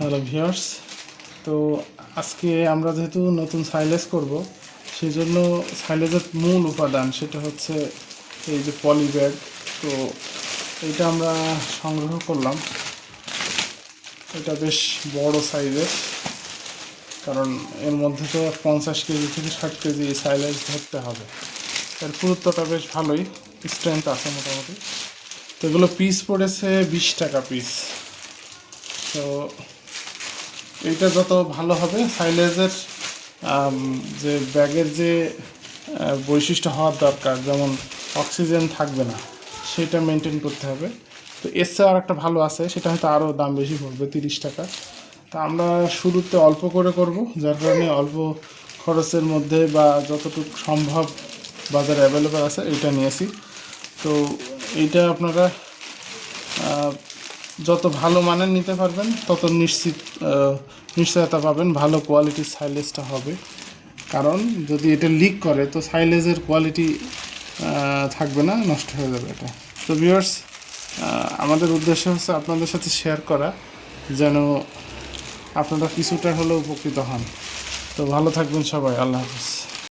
Hello viewers, তো আজকে আমরা যেহেতু নতুন সাইলেজ করব, সেই জন্য সাইলেজের মূল উপাদান সেটা হচ্ছে এই যে পলি ব্যাগ। তো এটা আমরা সংগ্রহ করলাম। এটা বেশ বড় সাইজের, কারণ এর মধ্যে তো 50 কেজি থেকে 60 কেজি সাইলেজ ধরতে হবে। এর পুরুত্বটা বেশ ভালোই, স্ট্রেংথ আছে মোটামুটি। তো এগুলো পিস পড়েছে 20 টাকা পিস। তো এইটা যত ভালো হবে সাইলেজের যে ব্যাগের যে বৈশিষ্ট্য হওয়ার দরকার, যেমন অক্সিজেন থাকবে না, সেটা মেনটেন করতে হবে। তো এর চেয়ে আর একটা ভালো আছে, সেটা হয়তো আরও দাম বেশি পড়বে, 30 টাকা। তা আমরা শুরুতে অল্প করে করব, যার কারণে অল্প খরচের মধ্যে বা যতটুকু সম্ভব বাজারে অ্যাভেলেবেল আছে এইটা নিয়েছি। তো এইটা আপনারা যত ভালো মানের নিতে পারবেন তত নিশ্চয়তা পাবেন ভালো কোয়ালিটির সাইলেজটা হবে। কারণ যদি এটা লিক করে তো সাইলেজের কোয়ালিটি থাকবে না, নষ্ট হয়ে যাবে এটা। তো ভিউয়ার্স, আমাদের উদ্দেশ্য হচ্ছে আপনাদের সাথে শেয়ার করা, যেন আপনারা কিছুটা হলেও উপকৃত হন। তো ভালো থাকবেন সবাই, আল্লাহ হাফিজ।